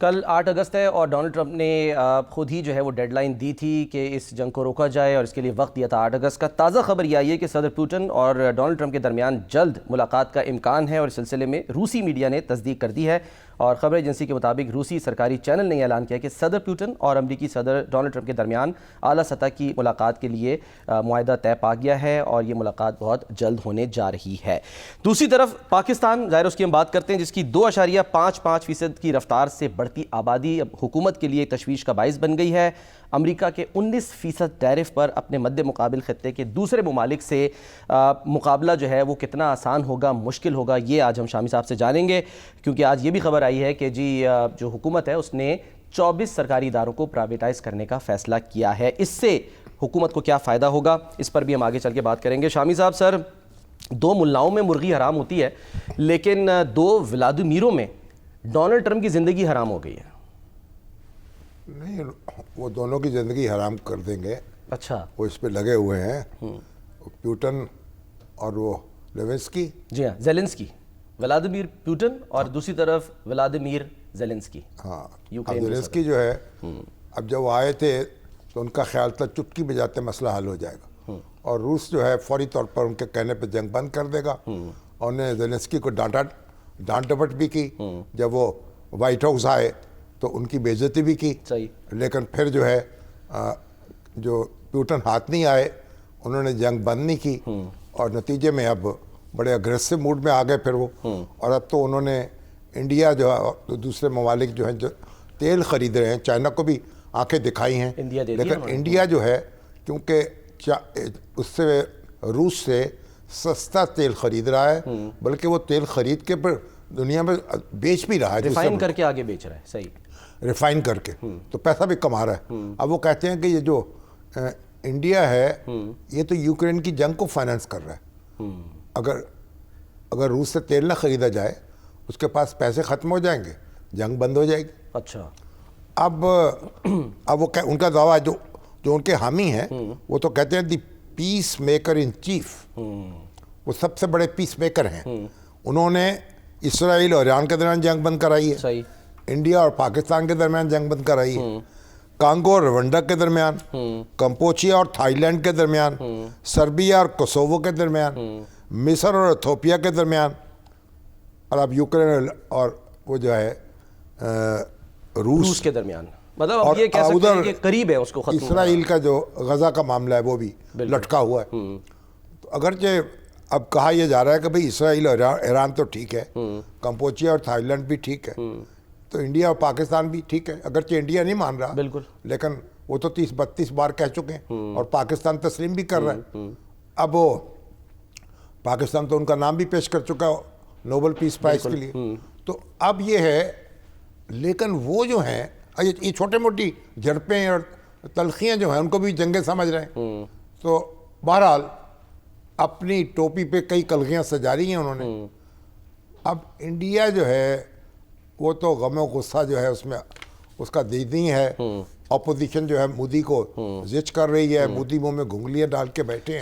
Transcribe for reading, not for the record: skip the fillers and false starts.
कल 8 अगस्त है और डोनाल्ड ट्रंप ने खुद ही जो है वो डेडलाइन दी थी कि इस जंग को रोका जाए और इसके लिए वक्त दिया था 8 अगस्त का। ताज़ा खबर यह आई है कि सदर पुतिन और डोनाल्ड ट्रंप के दरमियान जल्द मुलाकात का इम्कान है और इस सिलसिले में रूसी मीडिया ने तस्दीक कर दी है। और खबर एजेंसी के मुताबिक रूसी सरकारी चैनल ने ऐलान किया कि सदर पुतिन और अमरीकी सदर डोनाल्ड ट्रंप के दरमियान आला सतह की मुलाकात के लिए मुआहदा तय पा गया है और ये मुलाकात बहुत जल्द होने जा रही है। दूसरी तरफ पाकिस्तान, ज़ाहिर उसकी हम बात करते हैं, जिसकी 2.55% की रफ्तार से बढ़ती आबादी अब हुकूमत के लिए तशवीश का बाइस बन गई है। अमेरिका के 19% टैरिफ पर अपने मद्दे मुकाबिल खत्ते के दूसरे ममालिक से मुकाबला जो है वो कितना आसान होगा, मुश्किल होगा, ये आज हम शामी साहब से जानेंगे। क्योंकि आज ये भी खबर आई है कि जी जो हुकूमत है उसने 24 सरकारी इदारों को प्राइवेटाइज़ करने का फ़ैसला किया है। इससे हुकूमत को क्या फ़ायदा होगा, इस पर भी हम आगे चल के बात करेंगे। शामी साहब, सर, 2 मुल्लाओं में मुर्गी हराम होती है, लेकिन 2 व्लादिमीरों में डोनाल्ड ट्रंप की ज़िंदगी हराम हो गई है। नहीं, वो दोनों की ज़िंदगी हराम कर देंगे। अच्छा, वो इस पे लगे हुए हैं, पुतिन और वो लेविंस्की। जी हाँ, ज़ेलेंस्की, व्लादिमीर पुतिन और दूसरी तरफ व्लादिमीर ज़ेलेंस्की। हाँ, यूक्रेन ज़ेलेंस्की जो है, अब जब वो आए थे तो उनका ख्याल था चुटकी बजाते मसला हल हो जाएगा और रूस जो है फौरी तौर पर उनके कहने पर जंग बंद कर देगा। और उन्होंने ज़ेलेंस्की को डांट डपट भी की। जब वो वाइट हाउस आए तो उनकी बेइज्जती भी की। सही। लेकिन फिर जो है जो पुतिन हाथ नहीं आए, उन्होंने जंग बंद नहीं की और नतीजे में अब बड़े अग्रेसिव मूड में आ गए फिर वो। और अब तो उन्होंने इंडिया जो है तो दूसरे ममालिक जो हैं जो तेल खरीद रहे हैं, चाइना को भी आंखें दिखाई हैं, लेकिन इंडिया जो है क्योंकि उससे रूस से सस्ता तेल खरीद रहा है, बल्कि वो तेल खरीद के पर दुनिया में बेच भी रहा है, रिफाइन करके आगे बेच रहा है। सही, रिफाइन करके तो पैसा भी कमा रहा है। अब वो कहते हैं कि ये जो इंडिया है ये तो यूक्रेन की जंग को फाइनेंस कर रहा है। अगर रूस से तेल ना खरीदा जाए, उसके पास पैसे खत्म हो जाएंगे, जंग बंद हो जाएगी। अच्छा, अब वो उनका दावा जो उनके हामी हैं वो तो कहते हैं दी पीस मेकर इन चीफ। वो सबसे बड़े पीस मेकर हैं। उन्होंने इसराइल और ईरान के दरमियान जंग बंद कराई है। सही। इंडिया और पाकिस्तान के दरमियान जंग बंद कराई है। कांगो और रवांडा के दरमियान, कंपोचिया और थाईलैंड के दरमियान, सर्बिया और कोसोवो के दरमियान, मिस्र और इथोपिया के दरमियान, और अब यूक्रेन और वो जो है रूस के दरमियान। मतलब अब ये कह सकते हैं कि करीब है उसको खत्म। इसराइल का जो गजा का मामला है वो भी लटका हुआ है। तो अगरचे अब कहा यह जा रहा है कि भाई इसराइल और ईरान तो ठीक है, कंपोचिया और थाईलैंड भी ठीक है, तो इंडिया और पाकिस्तान भी ठीक है। अगरचे इंडिया नहीं मान रहा, बिल्कुल, लेकिन वो तो 30-32 बार कह चुके हैं और पाकिस्तान तस्लीम भी कर रहा है। अब वो पाकिस्तान तो उनका नाम भी पेश कर चुका है नोबेल पीस प्राइज के लिए। तो अब ये है, लेकिन वो जो हैं ये छोटे मोटी झड़पें और तलखियाँ जो हैं उनको भी जंगे समझ रहे हैं। तो बहरहाल अपनी टोपी पे कई कलगियाँ सजा रही हैं उन्होंने। अब इंडिया जो है वो तो गम गुस्सा जो है उसमें उसका दीदी है। अपोजिशन जो है मोदी को जिच कर रही है, मोदी मुंह में घुंगलियाँ डाल के बैठे हैं।